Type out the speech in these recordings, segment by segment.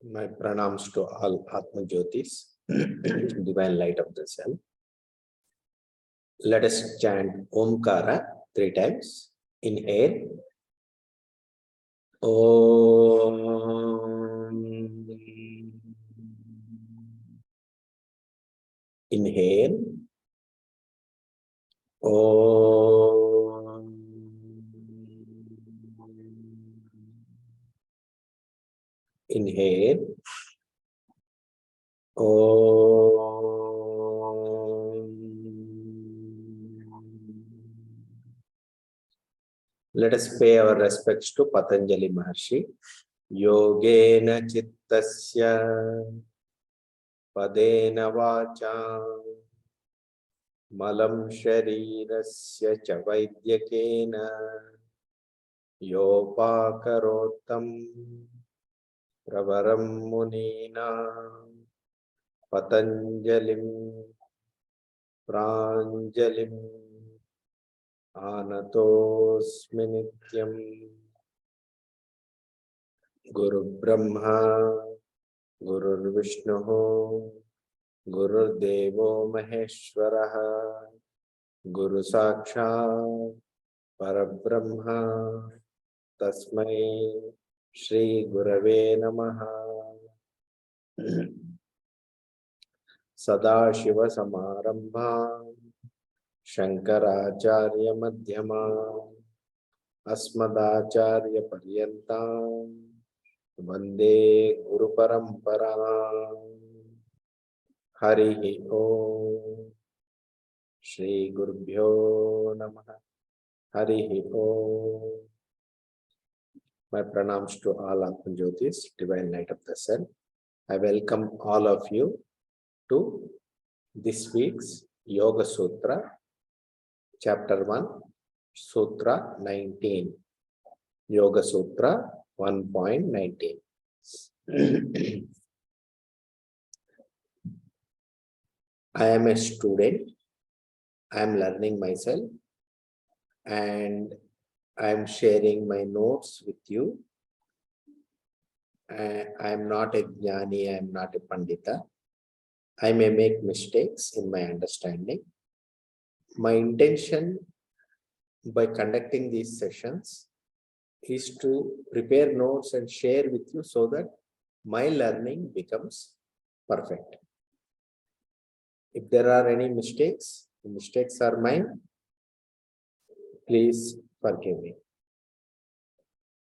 My pranams to all Atma Jyotis, divine light of the self. Let us chant Omkara 3 times. Inhale. Om. Inhale. Om. Inhale. Om. Let us pay our respects to Patanjali Maharshi. Yogena Chittasya Padena Vacha Malam Sharirasya Cha Vaidyakena Yopakarotam Pravaram Munina Patanjalim Pranjalim Anatosmi Nityam. Guru Brahma Guru Vishnu Guru Devo Maheshwaraha Guru Sakshat Parabrahma Tasmai Shri Gurave Namaha. Sadashiva Samarambha Shankaracharya Madhyama Asmadacharya Paryantam Vande Guru Parampara. Harihi Om. Shri Gurubhyo Namaha. Harihi Om. My pranams to all Atma Jyotis, divine light of the self. I welcome all of you to this week's Yoga Sutra, Chapter 1, Sutra 19. Yoga Sutra 1.19. I am a student. I am learning myself and I am sharing my notes with you. I am not a jnani, I am not a pandita. I may make mistakes in my understanding. My intention by conducting these sessions is to prepare notes and share with you so that my learning becomes perfect. If there are any mistakes, the mistakes are mine. Please forgive me.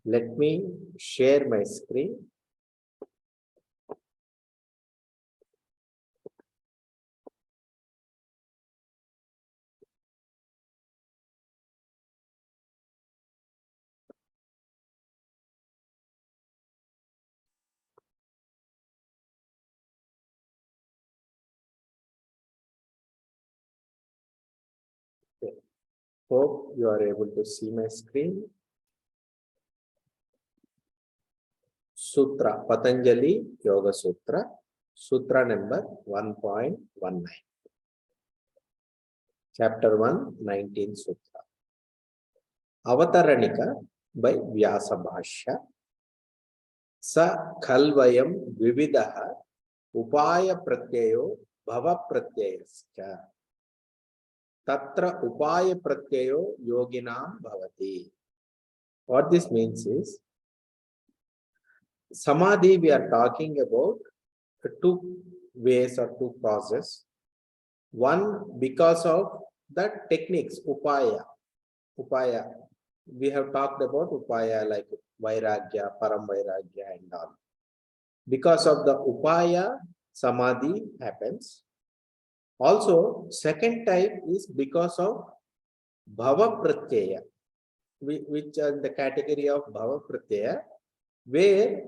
Let me share my screen. Okay. Hope you are able to see my screen. Sutra, Patanjali Yoga Sutra, Sutra number 1.19. Chapter 1, 19 Sutra. Avataranika by Vyasa Bhashya. Sa khalvayam vividaha upaya pratyayo bhava pratyayascha. Tatra upaya pratyayo yoginam bhavati. What this means is, Samadhi, we are talking about two ways or two processes. One, because of the techniques, upaya. We have talked about upaya like vairagya, param vairagya and all. Because of the upaya, samadhi happens. Also, second type is because of bhava pratyaya, which are the category of bhava pratyaya, where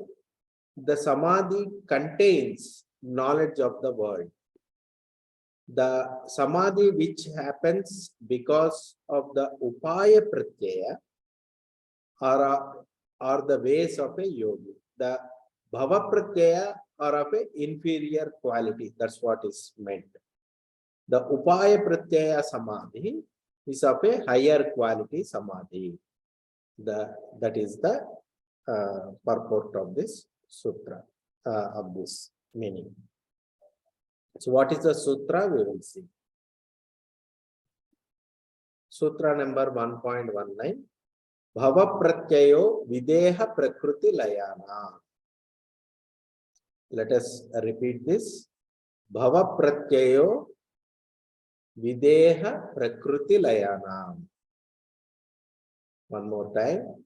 the samadhi contains knowledge of the world. The samadhi which happens because of the upaya pratyaya are the ways of a yogi. The bhava pratyaya are of a inferior quality. That's what is meant. The upaya pratyaya samadhi is of a higher quality samadhi. That is the purport of this sutra. of this meaning. So what is the sutra? We will see. Sutra number 1.19. Bhava pratyayo videha prakriti layana. Let us repeat this. Bhava pratyayo videha prakriti layana. One more time.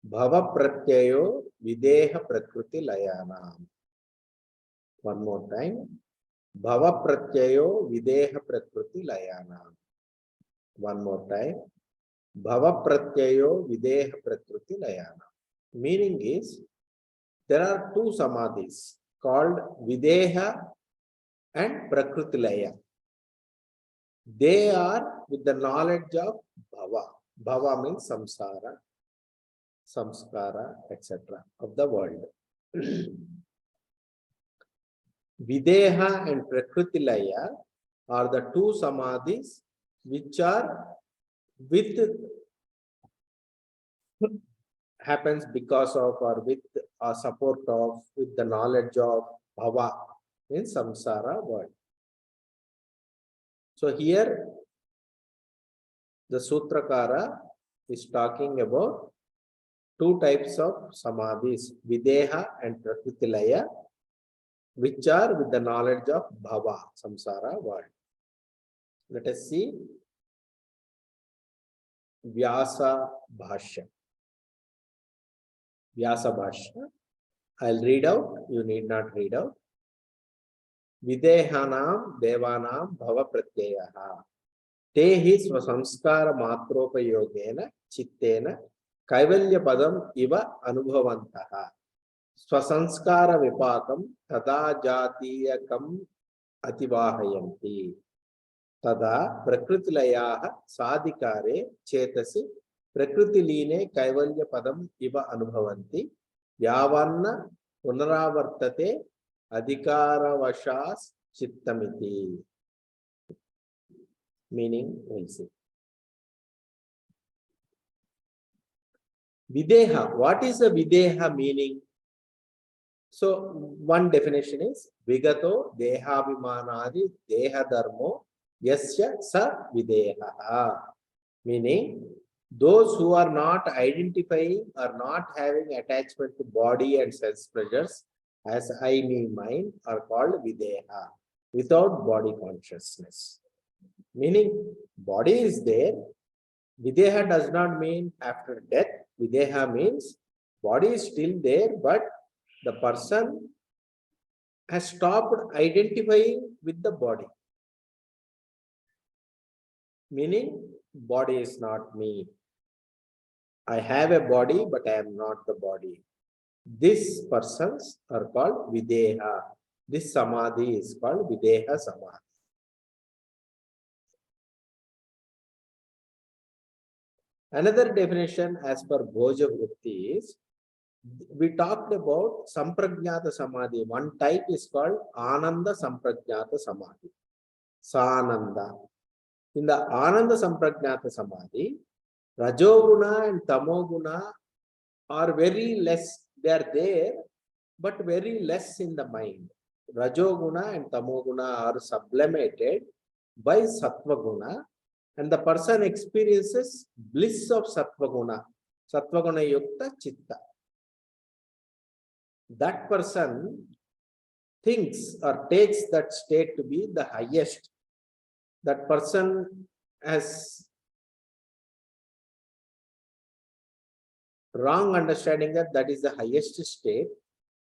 Bhava pratyayo videha prakriti layana. One more time. Bhava pratyayo videha prakriti layana. One more time. Bhava pratyayo videha prakriti layana. Meaning is, there are two samadhis called videha and prakriti laya. They are with the knowledge of bhava. Bhava means samsara, samskara, etc. of the world. Videha and prakriti laya are the two samadhis which are with happens because of or with support of, with the knowledge of bhava, means samsara world. So here the Sutrakara is talking about two types of samadhis, videha and prakriti laya, which are with the knowledge of bhava, samsara world. Let us see Vyasa Bhashya. Vyasa Bhashya. I'll read out, you need not read out. Videhanam devanam bhava pratyayaha. Tehi swasamskara matropayogena chittena kaivalya padam iva anubhavantaha. Swasanskara vipakam tada jatiyakam ativahayanti. Tada prakritilayaha sadhikare chetasi prakritiline kaivalya padam iva anubhavanti. Yavanna punaravartate adhikaravashas chittamiti. Meaning, we'll see. Videha. What is the videha meaning? So, one definition is Vigato Dehavimanadi Deha Dharmo Yasya Sa Videha. Meaning, those who are not identifying or not having attachment to body and sense pleasures as I, me, mine are called Videha, without body consciousness. Meaning, body is there. Videha does not mean after death. Videha means body is still there, but the person has stopped identifying with the body. Meaning, body is not me. I have a body, but I am not the body. These persons are called Videha. This Samadhi is called Videha Samadhi. Another definition as per Bhoja Vritti is, we talked about Samprajnata Samadhi. One type is called Ananda Samprajnata Samadhi. Sananda. In the Ananda Samprajnata Samadhi, Rajoguna and Tamoguna are very less. They are there, but very less in the mind. Rajoguna and Tamoguna are sublimated by Sattvaguna, and the person experiences bliss of Sattvaguna, Sattvaguna Yukta Chitta. That person thinks or takes that state to be the highest. That person has wrong understanding that that is the highest state.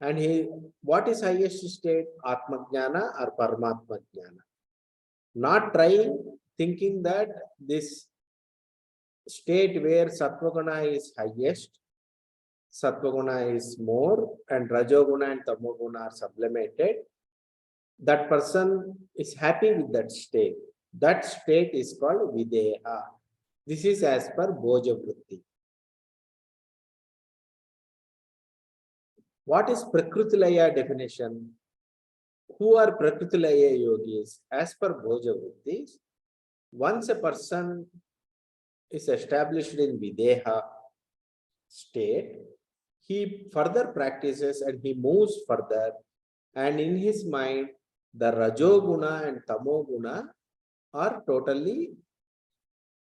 And what is highest state? Atma Jnana or Paramatma Jnana. Not trying, thinking that this state where Sattvaguna is highest, Sattvaguna is more, and Rajoguna and Tamoguna are sublimated, that person is happy with that state. That state is called Videha. This is as per Bhoja Vritti. What is Prakritilaya definition? Who are Prakritilaya yogis? As per Bhoja Vritti, once a person is established in Videha state, he further practices and he moves further and in his mind, the Rajoguna and Tamoguna are totally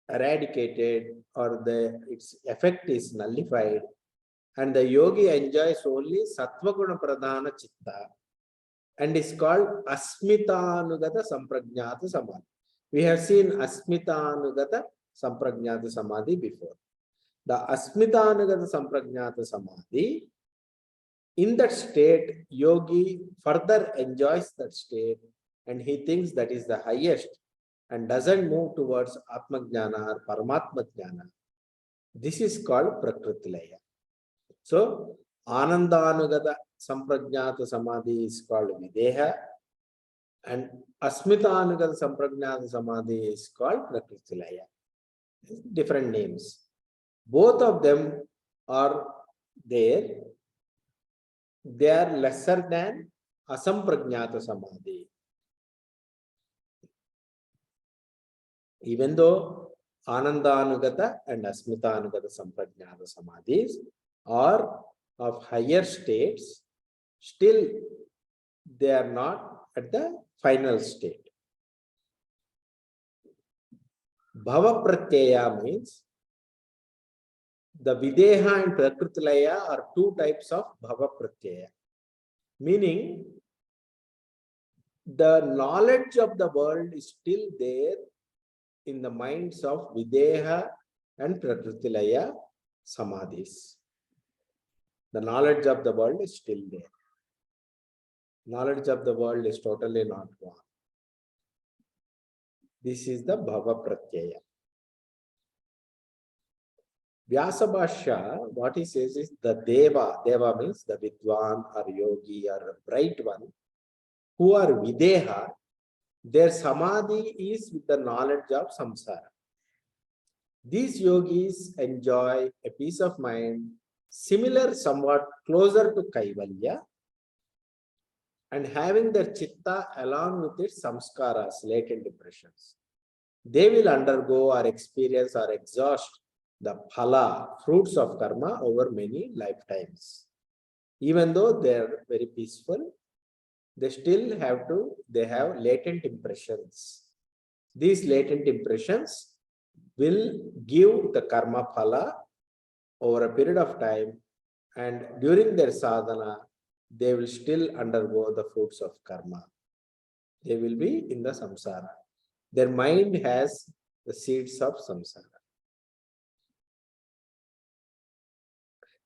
eradicated, or its effect is nullified, and the yogi enjoys only Sattva-guna Pradhana Chitta, and is called Asmitanugata Samprajnata Samadhi. We have seen Asmitanugata Samprajnata Samadhi before. The Asmitanugata Samprajnata Samadhi, in that state, yogi further enjoys that state, and he thinks that is the highest and doesn't move towards Atma Jnana or Paramatma Jnana. This is called Prakritilaya. So, Anandanugata Samprajnata Samadhi is called Videha, and Asmitanugata Samprajnata Samadhi is called Prakritilaya. Different names. Both of them are there. They are lesser than Asamprajnata Samadhi. Even though Anandanugata and Asmitanugata Samprajnata Samadhis are of higher states, still they are not at the final state. Bhava Pratyaya means the Videha and Prakritilaya are two types of Bhava Pratyaya. Meaning, the knowledge of the world is still there in the minds of Videha and Prakritilaya Samadhis. The knowledge of the world is still there. Knowledge of the world is totally not gone. This is the Bhava Pratyaya. Vyasabhashya, what he says is the Deva means the Vidwan or Yogi or bright one, who are Videha, their Samadhi is with the knowledge of Samsara. These yogis enjoy a peace of mind similar, somewhat closer to Kaivalya, and having their chitta along with its samskaras, latent impressions. They will undergo or experience or exhaust the phala, fruits of karma, over many lifetimes. Even though they are very peaceful, they still have latent impressions. These latent impressions will give the karma phala over a period of time, and during their sadhana, they will still undergo the fruits of karma. They will be in the samsara. Their mind has the seeds of samsara.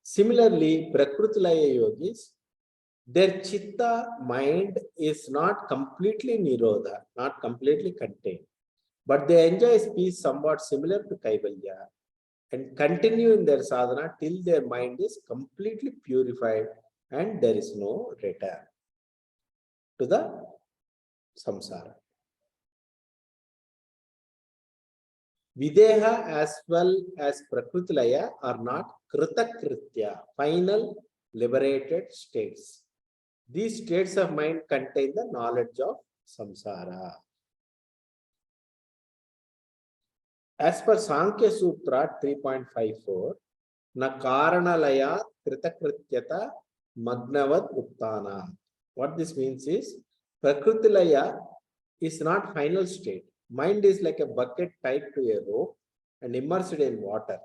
Similarly, Prakritilaya yogis, their chitta mind is not completely nirodha, not completely contained, but they enjoy peace somewhat similar to Kaivalya and continue in their sadhana till their mind is completely purified and there is no return to the samsara. Videha as well as Prakritilaya are not Kritakritya, final liberated states. These states of mind contain the knowledge of samsara. As per Sankhya Sutra 3.54, na karanalaya kritakrityata magnavad uttana. What this means is, Prakritilaya is not final state. Mind is like a bucket tied to a rope and immersed in water.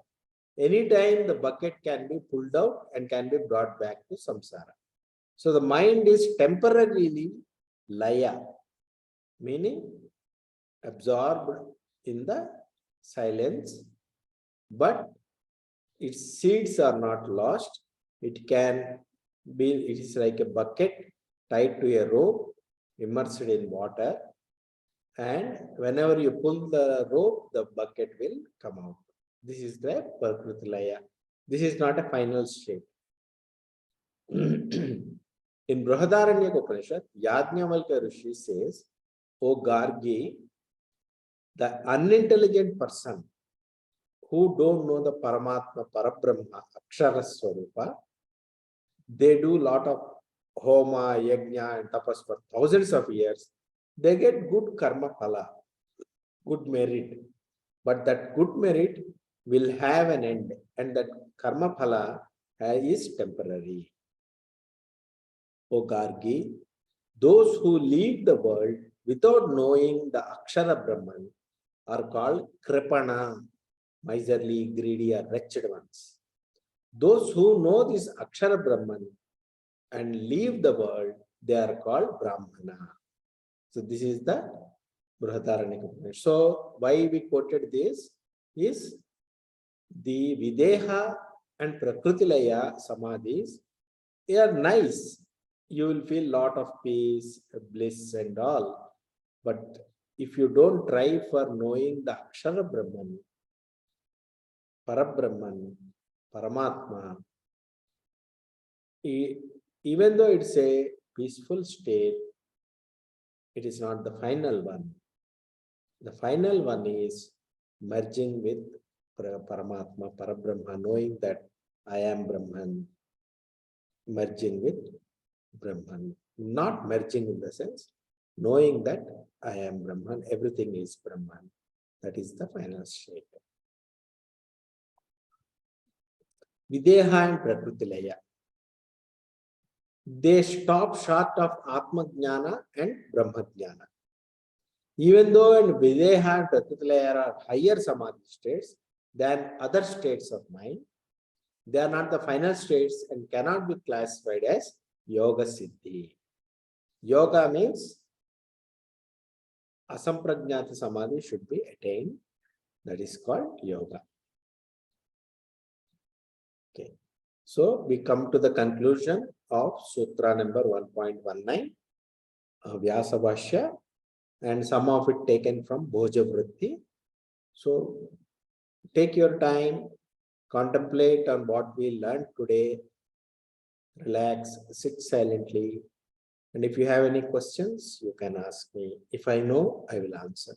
Anytime the bucket can be pulled out and can be brought back to samsara. So the mind is temporarily laya, meaning absorbed in the silence, but its seeds are not lost. It is like a bucket tied to a rope, immersed in water, and whenever you pull the rope, the bucket will come out. This is the Prakritilaya. This is not a final state. In Brihadaranyaka Upanishad, Yajnavalkya Rishi says, O Gargi, the unintelligent person who don't know the Paramatma, Parabrahma, Akshara Swarupa, they do lot of homa, yajna, and tapas for thousands of years. They get good karma phala, good merit. But that good merit will have an end, and that karma phala is temporary. O Gargi, Those who leave the world without knowing the Akshara Brahman are called Kripana, miserly, greedy, or wretched ones. Those who know this Akshara Brahman and leave the world, they are called Brahmana. So this is the Brihadaranyaka. So why we quoted this is the Videha and Prakritilaya Samadhis, they are nice. You will feel lot of peace, bliss and all. But if you don't try for knowing the Akshara Brahman, Parabrahman, Paramatma, even though it's a peaceful state, it is not the final one. The final one is merging with Paramatma, Parabrahma, knowing that I am Brahman, merging with Brahman. Not merging in the sense, knowing that I am Brahman, everything is Brahman. That is the final state. Videha and Prakritilaya. They stop short of Atma Jnana and Brahma Jnana. Even though in Videha and Prakritilaya are higher Samadhi states than other states of mind, they are not the final states and cannot be classified as Yoga Siddhi. Yoga means Asamprajnata Samadhi should be attained. That is called Yoga. Okay. So we come to the conclusion of Sutra number 1.19, Vyasa Bhashya, and some of it taken from Bhoja Vritti. So take your time, contemplate on what we learned today, relax, sit silently, and if you have any questions, you can ask me. If I know, I will answer.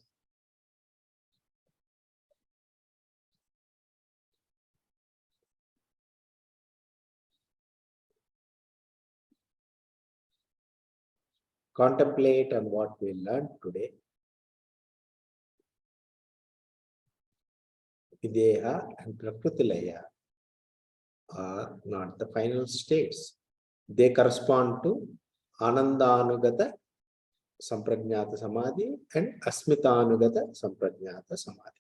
Contemplate on what we learned today. Videha and Prakritilaya are not the final states. They correspond to Anandanugata Samprajnata Samadhi and Asmitanugata Samprajnata Samadhi.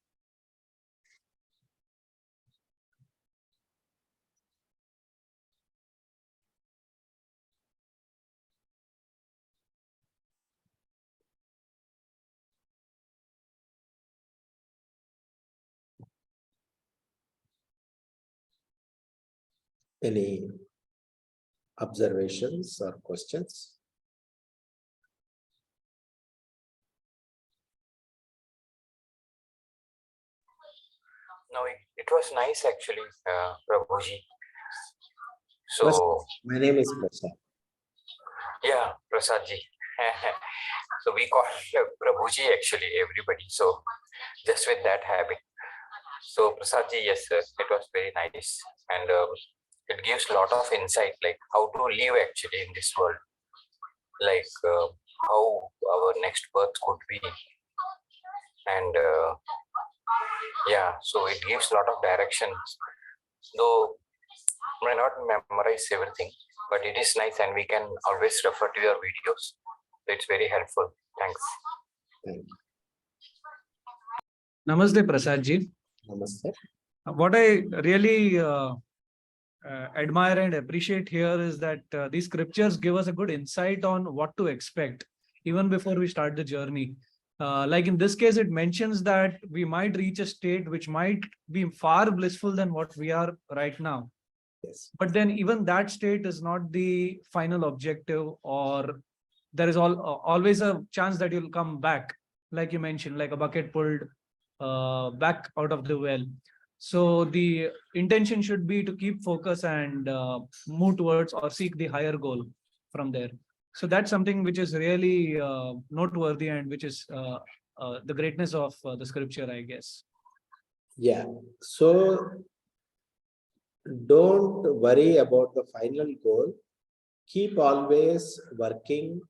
Any observations or questions? No, it was nice actually, Prabhuji. So, My name is Prasad. yeah, Prasadji. So we call Prabhuji actually, everybody. So just with that habit. So Prasadji, yes, sir, it was very nice. And it gives a lot of insight, like how to live actually in this world. Like how our next birth could be. And yeah, so it gives a lot of directions. Though may not memorize everything, but it is nice and we can always refer to your videos. It's very helpful. Thanks. Thank you. Namaste, Prasadji. Namaste. What I really admire and appreciate here is that these scriptures give us a good insight on what to expect even before we start the journey. Like in this case, it mentions that we might reach a state which might be far blissful than what we are right now. Yes. But then even that state is not the final objective, or there is always a chance that you'll come back, like you mentioned, like a bucket pulled back out of the well. So the intention should be to keep focus and move towards or seek the higher goal from there. So that's something which is really noteworthy and which is the greatness of the scripture, I guess. Yeah. So don't worry about the final goal. Keep always working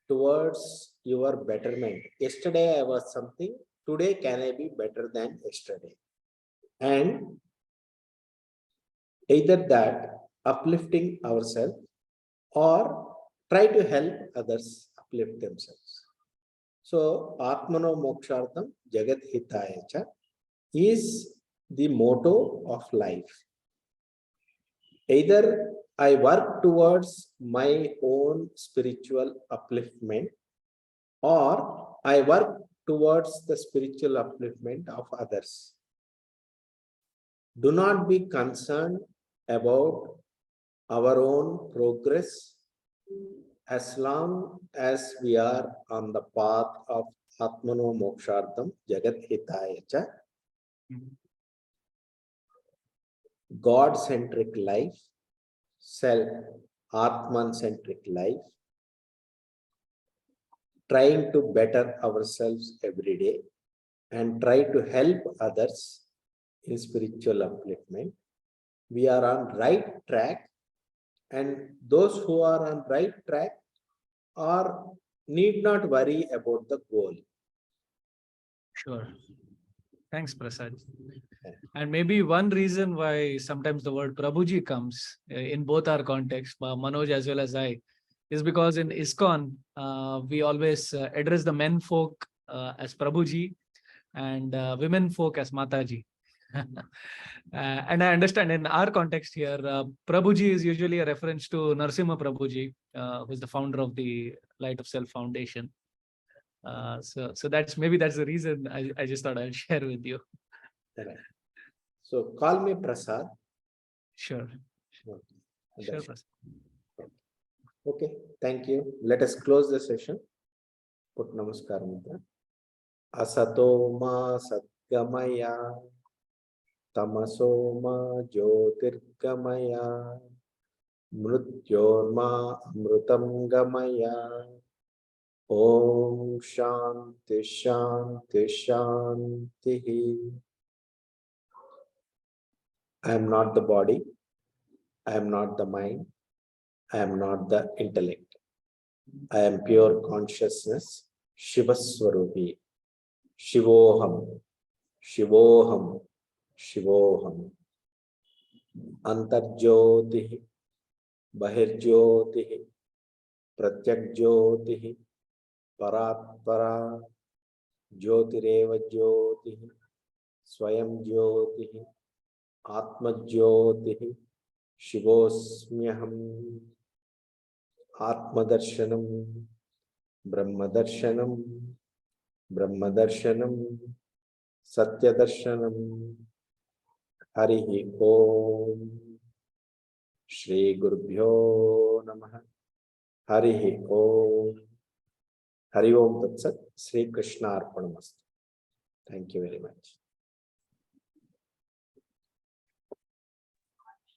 towards your betterment. Yesterday I was something, today can I be better than yesterday? And either that, uplifting ourselves, or try to help others uplift themselves. So, Atmano Mokshartham Jagat Hitaya Cha is the motto of life. Either I work towards my own spiritual upliftment, or I work towards the spiritual upliftment of others. Do not be concerned about our own progress as long as we are on the path of Atmano Mokshartham Jagat Hitaya Cha, God-centric life, Atman-centric life, trying to better ourselves every day and try to help others in spiritual upliftment. We are on right track, and those who are on right track need not worry about the goal. Sure. Thanks, Prasad. And maybe one reason why sometimes the word Prabhuji comes in both our contexts, Manoj as well as I, is because in ISKCON, we always address the men folk as Prabhuji and women folk as Mataji. And I understand in our context here, Prabhuji is usually a reference to Narasimha Prabhuji, who is the founder of the Light of Self Foundation. So that's the reason I just thought I'll share with you. Right. So call me Prasad. Sure. Okay. Sure. Okay, thank you. Let us close the session. Put namaskar mantra. Asato ma satgamaya, tamaso ma jyotirgamaya, mrityorma amrutam gamaya. Om Shanti Shanti Shanti. I am not the body. I am not the mind. I am not the intellect. I am pure consciousness. Shiva Swarupi. Shivoham. Shivoham. Shivoham. Antarjyoti. Bahirjyoti. Pratyakjyoti. Paratpara. Jyotireva Jyoti. Swayam Jyoti. Atma Jyoti. Shivosmyaham. Atmadarshanam. Brahmadarshanam. Brahmadarshanam. Satyadarshanam. Harihi Om. Shri Gurubhyo Namaha. Harihi Om. Hari Om Tat Sat. Shri Krishna Arpanamastu. Thank you very much.